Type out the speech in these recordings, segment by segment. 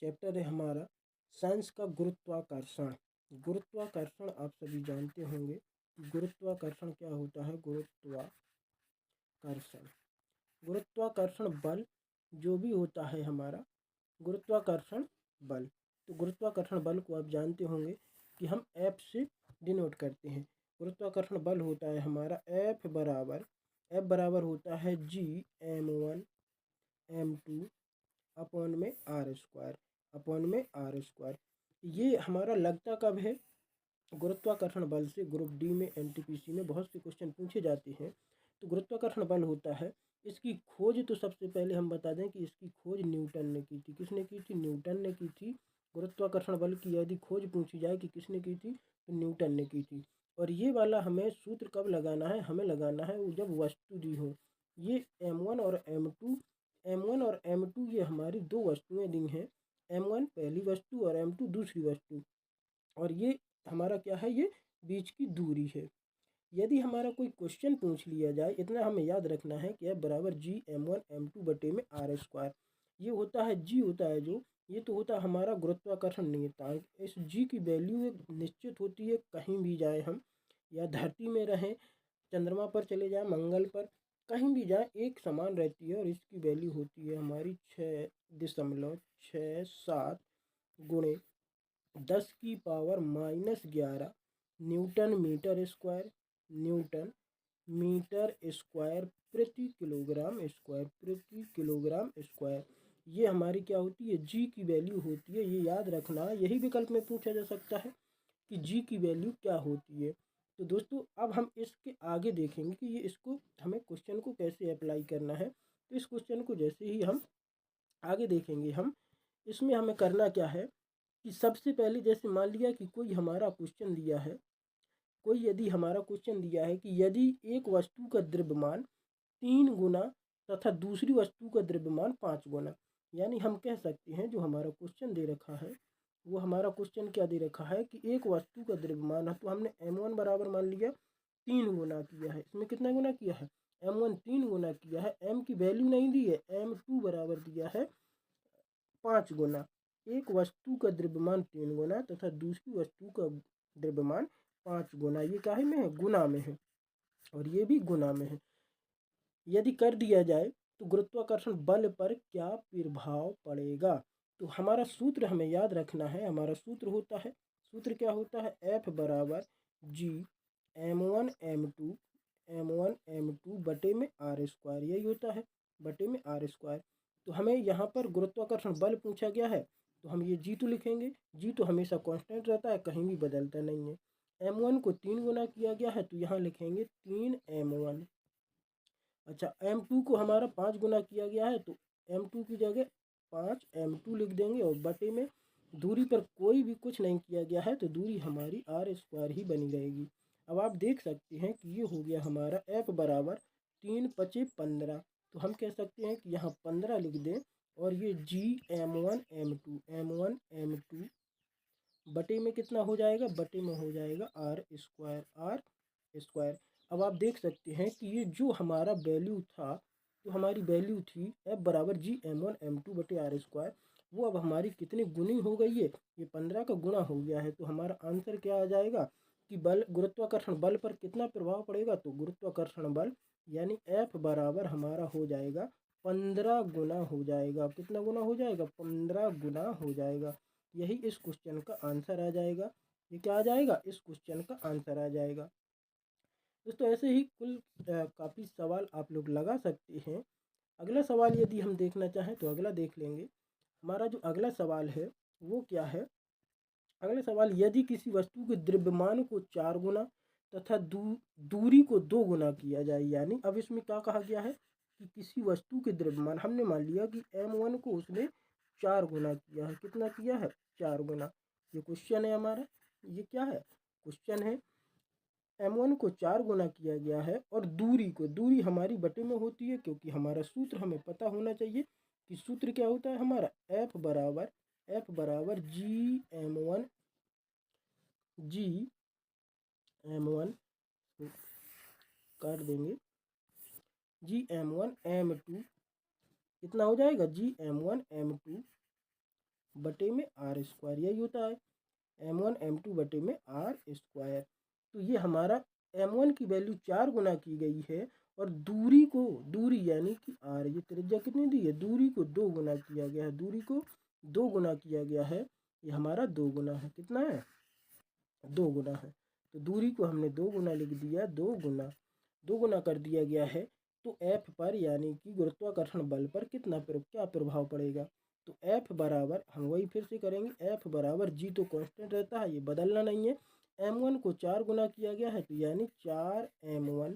Chapter है हमारा science का गुरुत्वाकर्षण। गुरुत्वाकर्षण आप सभी जानते होंगे। गुरुत्वाकर्षण क्या होता है? गुरुत्वाकर्षण गुरुत्वाकर्षण बल जो भी होता है हमारा गुरुत्वाकर्षण बल। तो गुरुत्वाकर्षण बल को आप जानते होंगे कि हम F से डिनोट करते हैं। गुरुत्वाकर्षण बल होता है हमारा F बराबर होता है G m1 m2 अपॉन में r स्क्वायर। ये हमारा लगता कब है? गुरुत्वाकर्षण बल से ग्रुप डी में NTPC में बहुत से क्वेश्चन पूछे जाते हैं। तो गुरुत्वाकर्षण बल होता है, इसकी खोज तो सबसे पहले हम बता दें कि इसकी खोज न्यूटन ने की थी। किसने की थी? न्यूटन ने की थी। गुरुत्वाकर्षण बल की यदि खोज पूछी जाए कि किसने की थी, तो न्यूटन ने की थी। और ये वाला हमें सूत्र कब लगाना है? हमें लगाना है जब वस्तु दी हो। ये m1 और m2 ये हमारी दो वस्तुएं दी हैं। m1 पहली वस्तु और m2 दूसरी वस्तु। और ये हमारा क्या है? ये बीच की दूरी है। यदि हमारा कोई क्वेश्चन पूछ लिया जाए, इतना हमें याद रखना है कि F बराबर G m1 m2 बटे में r स्क्वायर। ये होता है G होता है जो, ये तो होता है हमारा गुरुत्वाकर्षण नियतांक। इस G की वैल्यू एक निश्चित होती है, कहीं भी जाए हम, या धरती में रहें, चंद्रमा पर चले जाए, मंगल पर, कहीं भी जाए एक समान रहती है। और इसकी वैल्यू होती है हमारी 6.67 गुणे 10⁻⁻11 न्यूटन मीटर स्क्वायर प्रति किलोग्राम स्क्वायर। ये हमारी क्या होती है? जी की वैल्यू होती है। ये याद रखना, यही विकल्प में पूछा जा सकता है कि जी की वैल्यू क्या होती है। तो दोस्तों अब हम इसके आगे देखेंगे कि ये इसको हमें क्वेश्चन को कैसे अप्लाई करना है। तो इस क्वेश्चन को जैसे ही हम आगे देखेंगे, हम इसमें हमें करना क्या है कि सबसे पहले जैसे मान लिया कि कोई हमारा क्वेश्चन दिया है, यदि हमारा क्वेश्चन दिया है कि यदि एक वस्तु का द्रव्यमान 3 गुना तथा दूसरी वस्तु का द्रव्यमान 5 गुना, यानी हम कह सकते हैं जो हमारा क्वेश्चन दे रखा है वो हमारा क्वेश्चन क्या दे रखा है कि एक वस्तु का द्रव्यमान है, तो हमने m1 बराबर मान लिया 3 गुना किया है। इसमें कितना गुना किया है? m1 3 गुना किया है। m की वैल्यू नहीं दी है, m2 बराबर दिया है 5 गुना। एक वस्तु का द्रव्यमान 3 गुना तथा दूसरी वस्तु का द्रव्यमान 5 गुना। ये काहे में है? गुना में है, और ये भी गुना में है। यदि कर दिया जाए तो गुरुत्वाकर्षण बल पर क्या प्रभाव पड़ेगा? तो हमारा सूत्र हमें याद रखना है। हमारा सूत्र होता है, सूत्र क्या होता है? F बराबर G m1 m2 बटे में r स्क्वायर। यही होता है, बटे में r स्क्वायर। तो हमें यहाँ पर गुरुत्वाकर्षण बल पूछा गया है, तो हम ये G तो लिखेंगे। G तो हमेशा कांस्टेंट रहता है, कहीं भी बदलता नहीं है। m1 को 3 गुना किया गया है, तो यहाँ लिखेंगे 3m1। अच्छा, m2 को हमारा 5 गुना किया गया है, तो m2 की जगह 5m2 लिख देंगे। और बटे में दूरी पर कोई भी कुछ नहीं किया गया है, तो दूरी हमारी r स्क्वायर ही बनी रहेगी। अब आप देख सकते हैं कि ये हो गया हमारा F बराबर 3 × 5 = 15। तो हम कह सकते हैं कि यहाँ 15 लिख दें, और ये G m1 m2 बटे में कितना हो जाएगा? बटे में हो जाएगा r स्क्वायर। अब आप देख सकते हैं कि ये जो हमारा वैल्यू था, तो हमारी वैल्यू थी F बराबर G m1 m2 बटे r स्क्वायर, वो अब हमारी कितनी गुनी हो गई है? ये 15 का गुना हो गया है। तो हमारा आंसर क्या आ जाएगा कि गुरुत्वाकर्षण बल पर कितना प्रभाव पड़ेगा? तो गुरुत्वाकर्षण बल यानी F बराबर हमारा हो जाएगा 15 गुना हो जाएगा। कितना गुना हो जाएगा? 15 गुना हो जाएगा। यही इस क्वेश्चन का आंसर आ जाएगा। ये क्या आ जाएगा? इस क्वेश्चन का आंसर आ जाएगा। दोस्तों ऐसे ही कुल काफ़ी सवाल आप लोग लगा सकते हैं। अगला सवाल यदि हम देखना चाहें तो अगला देख लेंगे। हमारा जो अगला सवाल है वो क्या है? अगला सवाल, यदि किसी वस्तु के द्रव्यमान को 4 गुना तथा दूरी को 2 गुना किया जाए, यानी अब इसमें क्या कहा गया है कि किसी वस्तु के द्रव्यमान, हमने मान लिया कि m1 को उसने 4 गुना किया है। कितना किया है? 4 गुना। ये क्वेश्चन है हमारा, ये क्या है? क्वेश्चन है। m1 को 4 गुना किया गया है, और दूरी हमारी बटे में होती है, क्योंकि हमारा सूत्र हमें पता होना चाहिए कि सूत्र क्या होता है हमारा? F बराबर G m1 कर देंगे G m1 m2। कितना हो जाएगा? G m1 m2 बटे में आर स्क्वायर, यही होता है m1 m2 बटे में आर स्क्वायर। तो ये हमारा m1 की वैल्यू 4 गुना की गई है और दूरी यानी कि आर, ये त्रिज्या कितनी दी है, दूरी को 2 गुना किया गया है, दूरी को 2 गुना किया गया है, ये हमारा 2 गुना है, कितना है 2 गुना है। तो दूरी को हमने 2 गुना लिख दिया, 2 गुना कर दिया गया है। तो F पर यानी कि गुरुत्वाकर्षण बल पर क्या प्रभाव पड़ेगा। तो F बराबर, हम वही फिर से करेंगे, F बराबर जी तो कांस्टेंट रहता है, ये बदलना नहीं है। m1 को 4 गुना किया गया है तो यानी 4m1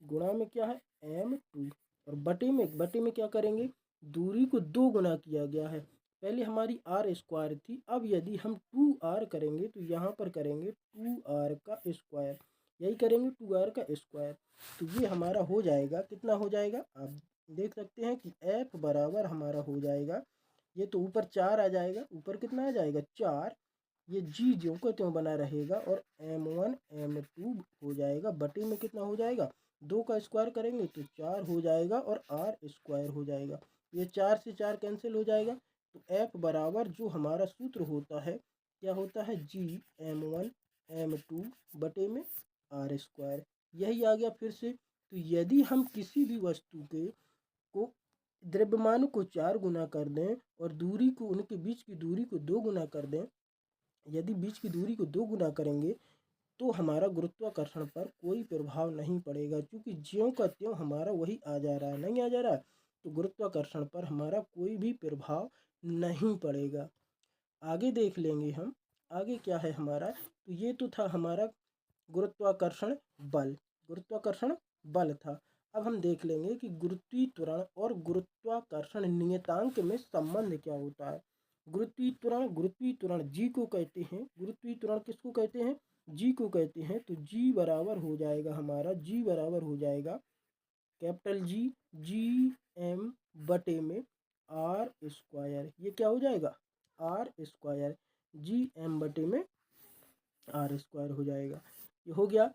गुणा में क्या है m2 और बटे में क्या करेंगे, दूरी को 2 गुना किया गया है। पहले हमारी आर स्क्वायर थी, अब यदि हम 2r करेंगे तो यहाँ पर करेंगे 2r का स्क्वायर, यही करेंगे 2r का स्क्वायर। तो ये हमारा हो जाएगा, कितना हो जाएगा, आप देख सकते हैं कि F बराबर हमारा हो जाएगा, ये तो ऊपर 4 आ जाएगा, ऊपर कितना आ जाएगा 4, ये जी ज्यों को त्यों बना रहेगा और m1 m2 हो जाएगा, बटे में कितना हो जाएगा, 2 का स्क्वायर करेंगे तो 4 हो जाएगा और आर स्क्वायर हो जाएगा, ये 4 से 4 कैंसिल हो जाएगा। तो F बराबर जो हमारा सूत्र होता है क्या होता है, जी m1 m2 बटे में आर स्क्वायर, यही आ गया फिर से। तो यदि हम किसी भी वस्तु को द्रव्यमान को 4 गुना कर दें और दूरी को, उनके बीच की दूरी को 2 गुना कर दें, यदि बीच की दूरी को 2 गुना करेंगे तो हमारा गुरुत्वाकर्षण पर कोई प्रभाव नहीं पड़ेगा, क्योंकि ज्यों का त्यों हमारा वही आ जा रहा है, नहीं आ जा रहा है, तो गुरुत्वाकर्षण पर हमारा कोई भी प्रभाव नहीं पड़ेगा। आगे देख लेंगे हम, आगे क्या है हमारा, तो ये तो था हमारा गुरुत्वाकर्षण गुरुत्वाकर्षण बल था। अब हम देख लेंगे कि गुरुत्वीय त्वरण और गुरुत्वाकर्षण नियतांक में संबंध क्या होता है। गुरुत्वीय त्वरण जी को कहते हैं, गुरुत्वीय त्वरण किसको कहते हैं, जी को कहते हैं। तो जी बराबर हो जाएगा हमारा, जी बराबर हो जाएगा कैपिटल जी एम बटे में आर स्क्वायर, ये क्या हो जाएगा आर स्क्वायर, जी एम बटे में आर स्क्वायर हो जाएगा, ये हो गया।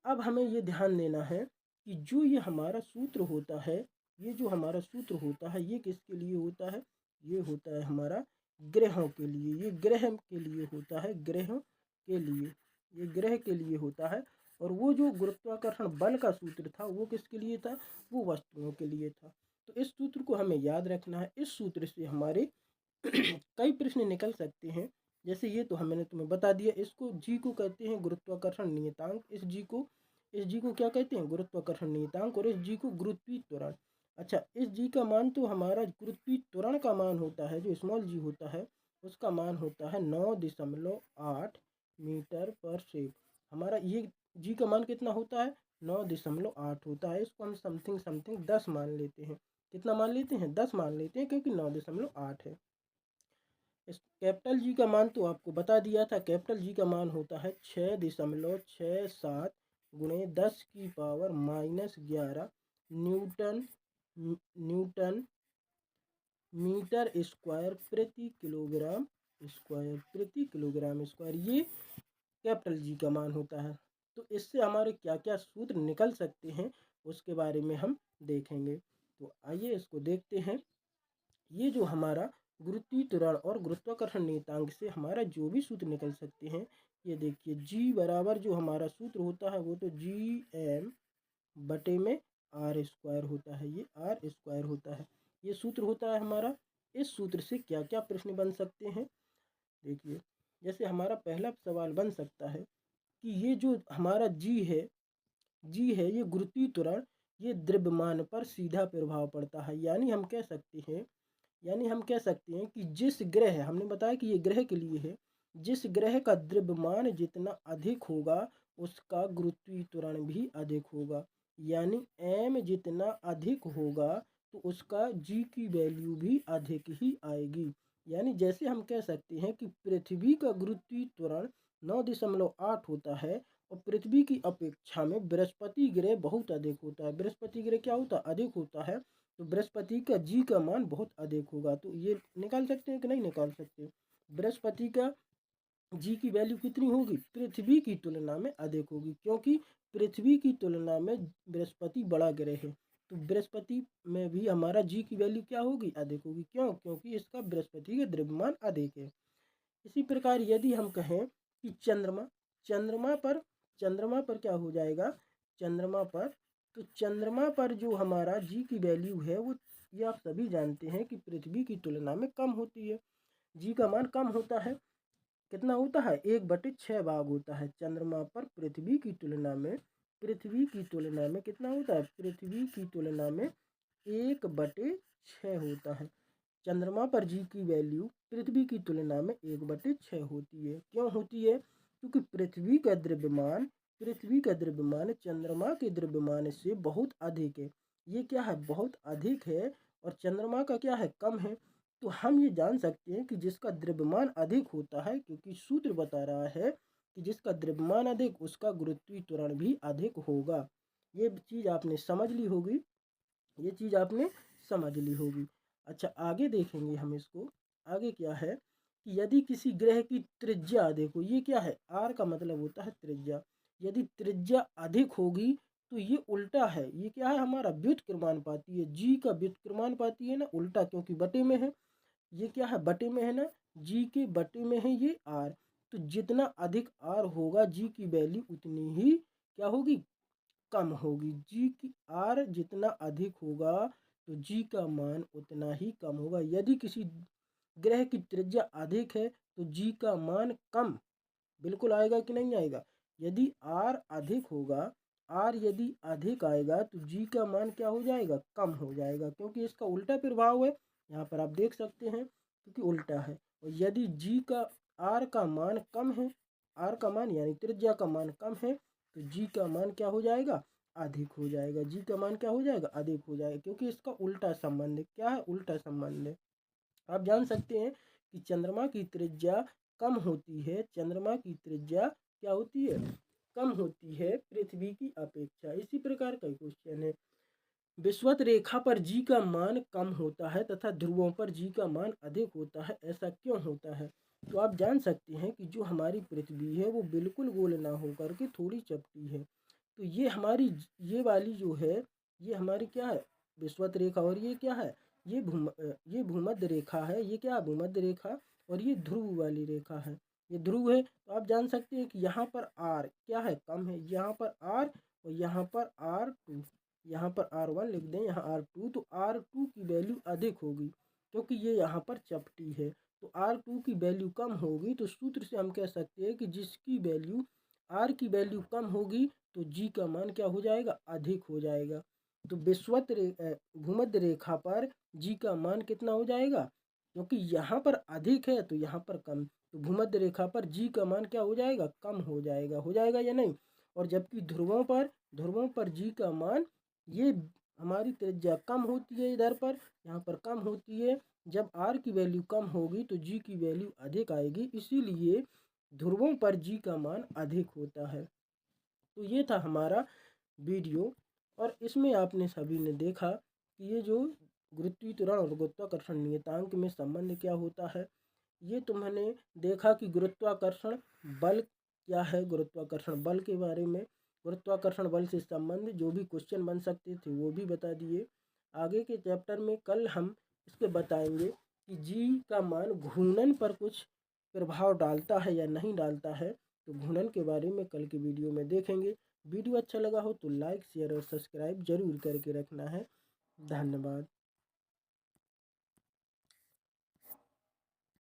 अब हमें ये ध्यान देना है कि जो ये हमारा सूत्र होता है, ये जो हमारा सूत्र होता है ये किसके लिए होता है, ये होता है हमारा ग्रहों के लिए, ये ग्रह के लिए होता है, ग्रहों के लिए, ये ग्रह के लिए होता है। और वो जो गुरुत्वाकर्षण बल का सूत्र था वो किसके लिए था, वो वस्तुओं के लिए था। तो इस सूत्र को हमें याद रखना है, इस सूत्र से हमारे कई प्रश्न निकल सकते हैं। जैसे ये तो मैंने तुम्हें बता दिया, इसको जी को कहते हैं गुरुत्वाकर्षण नियतांक, इस जी को क्या कहते हैं गुरुत्वाकर्षण नियतांक, और इस जी को गुरुत्वीय त्वरण। अच्छा, इस जी का मान तो हमारा गुरुत्वीय त्वरण का मान होता है, जो स्मॉल जी होता है उसका मान होता है 9.8 मीटर पर सेक। हमारा ये जी का मान कितना होता है 9.8 होता है, इसको हम समथिंग 10 मान लेते हैं। कितना मान लेते हैं 10 मान लेते हैं, क्योंकि 9.8 है। इस कैपिटल जी का मान तो आपको बता दिया था, कैपिटल जी का मान होता है 6.67 गुणे 10 की power -11 newton newton metre square प्रति किलोग्राम स्क्वायर, ये कैपिटल जी का मान होता है। तो इससे हमारे क्या क्या सूत्र निकल सकते हैं उसके बारे में हम देखेंगे। तो आइए इसको देखते हैं। ये जो हमारा गुरुत्वीय त्वरण और गुरुत्वाकर्षण नियतांक से हमारा जो भी सूत्र निकल सकते हैं, ये देखिए जी बराबर जो हमारा सूत्र होता है वो तो जी एम बटे में आर स्क्वायर होता है, ये आर स्क्वायर होता है, ये सूत्र होता है हमारा। इस सूत्र से क्या क्या प्रश्न बन सकते हैं, देखिए जैसे हमारा पहला सवाल बन सकता है कि ये जो हमारा जी है ये गुरुत्वीय त्वरण, ये द्रव्यमान पर सीधा प्रभाव पड़ता है। यानी हम कह सकते हैं कि जिस ग्रह, हमने बताया कि ये ग्रह के लिए है, जिस ग्रह का द्रव्यमान जितना अधिक होगा उसका गुरुत्वीय त्वरण भी अधिक होगा। यानी m जितना अधिक होगा तो उसका g की वैल्यू भी अधिक ही आएगी। यानी जैसे हम कह सकते हैं कि पृथ्वी का गुरुत्वीय त्वरण 9.8 होता है और पृथ्वी की अपेक्षा में बृहस्पति ग्रह बहुत अधिक होता है। बृहस्पति ग्रह क्या होता है, अधिक होता है, तो बृहस्पति का जी का मान बहुत अधिक होगा। तो ये निकाल सकते हैं कि नहीं निकाल सकते, बृहस्पति का जी की वैल्यू कितनी होगी, पृथ्वी की तुलना में अधिक होगी, क्योंकि पृथ्वी की तुलना में बृहस्पति बड़ा ग्रह है। तो बृहस्पति में भी हमारा जी की वैल्यू क्या होगी, अधिक होगी। क्यों? क्योंकि इसका बृहस्पति का द्रव्यमान अधिक है। इसी प्रकार यदि हम कहें कि चंद्रमा चंद्रमा पर क्या हो जाएगा, चंद्रमा पर, तो चंद्रमा पर जो हमारा जी की वैल्यू है वो, ये आप सभी जानते हैं कि पृथ्वी की तुलना में कम होती है। जी का मान कम होता है। कितना होता है, 1/6 भाग होता है चंद्रमा पर पृथ्वी की तुलना में। कितना होता है, पृथ्वी की तुलना में 1/6 होता है। चंद्रमा पर जी की वैल्यू पृथ्वी की तुलना में 1/6 होती है। क्यों होती है? क्योंकि पृथ्वी का द्रव्यमान चंद्रमा के द्रव्यमान से बहुत अधिक है। ये क्या है, बहुत अधिक है, और चंद्रमा का क्या है, कम है। तो हम ये जान सकते हैं कि जिसका द्रव्यमान अधिक होता है, क्योंकि सूत्र बता रहा है कि जिसका द्रव्यमान अधिक उसका गुरुत्वीय त्वरण भी अधिक होगा। ये चीज़ आपने समझ ली होगी। अच्छा, आगे देखेंगे हम इसको। आगे क्या है कि यदि किसी ग्रह की त्रिज्या, देखो ये क्या है, आर का मतलब होता है त्रिज्या। यदि त्रिज्या अधिक होगी तो ये उल्टा है, ये क्या है, हमारा व्युत्क्रमानुपाती है। जी का व्युत्क्रमानुपाती है ना, उल्टा, क्योंकि बटे में है। ये क्या है, बटे में है ना, जी के बटे में है ये आर। तो जितना अधिक आर होगा जी की वैल्यू उतनी ही क्या होगी, कम होगी। जी की आर जितना अधिक होगा तो जी का मान उतना ही कम होगा। यदि किसी ग्रह की त्रिज्या अधिक है तो जी का मान कम बिल्कुल आएगा कि नहीं आएगा। यदि आर अधिक होगा, आर यदि अधिक आएगा तो जी का मान क्या हो जाएगा, कम हो जाएगा, क्योंकि इसका उल्टा प्रभाव है। यहाँ पर आप देख सकते हैं, क्योंकि उल्टा है। और यदि जी का, आर का मान कम है, आर का मान यानी त्रिज्या का मान कम है, तो जी का मान क्या हो जाएगा, अधिक हो जाएगा। जी का मान क्या हो जाएगा, अधिक हो जाएगा, क्योंकि इसका उल्टा संबंध है। क्या है, उल्टा संबंध है। आप जान सकते हैं कि चंद्रमा की त्रिज्या कम होती है, चंद्रमा की त्रिज्या क्या होती है, कम होती है पृथ्वी की अपेक्षा। इसी प्रकार का क्वेश्चन है, विषुवत रेखा पर जी का मान कम होता है तथा ध्रुवों पर जी का मान अधिक होता है, ऐसा क्यों होता है? तो आप जान सकते हैं कि जो हमारी पृथ्वी है वो बिल्कुल गोल ना होकर के थोड़ी चपटी है। तो ये हमारी, ये वाली जो है, ये हमारी क्या है, विषुवत रेखा, और ये क्या है, ये भूमध्य रेखा है। ये क्या है, भूमध्य रेखा, और ये ध्रुव वाली रेखा है, ये ध्रुव है। तो आप जान सकते हैं कि यहाँ पर आर क्या है, कम है, यहाँ पर आर, और यहाँ पर R2, यहाँ पर R1 लिख दें, यहाँ R2, तो R2 की वैल्यू अधिक होगी, क्योंकि ये यहाँ पर चपटी है। तो R2 की वैल्यू कम होगी, तो सूत्र से हम कह सकते हैं कि जिसकी वैल्यू, R की वैल्यू कम होगी तो G का मान क्या हो जाएगा, अधिक हो जाएगा। तो भूमध्य रेखा पर G का मान कितना हो जाएगा, क्योंकि यहाँ पर अधिक है तो यहाँ पर कम, तो भूमध्य रेखा पर जी का मान क्या हो जाएगा, कम हो जाएगा या नहीं। और जबकि ध्रुवों पर जी का मान, ये हमारी त्रिज्या कम होती है, इधर पर यहाँ पर कम होती है। जब आर की वैल्यू कम होगी तो जी की वैल्यू अधिक आएगी, इसीलिए ध्रुवों पर जी का मान अधिक होता है। तो ये था हमारा वीडियो, और इसमें आपने सभी ने देखा कि ये जो गुरुत्वीय त्वरण और गुरुत्वाकर्षण नियतांक में संबंध क्या होता है। ये तुमने देखा कि गुरुत्वाकर्षण बल क्या है, गुरुत्वाकर्षण बल के बारे में, गुरुत्वाकर्षण बल से संबंध जो भी क्वेश्चन बन सकते थे वो भी बता दिए। आगे के चैप्टर में कल हम इसके बताएंगे कि जी का मान घूर्णन पर कुछ प्रभाव डालता है या नहीं डालता है। तो घूर्णन के बारे में कल की वीडियो में देखेंगे। वीडियो अच्छा लगा हो तो लाइक, शेयर और सब्सक्राइब जरूर करके रखना है। धन्यवाद।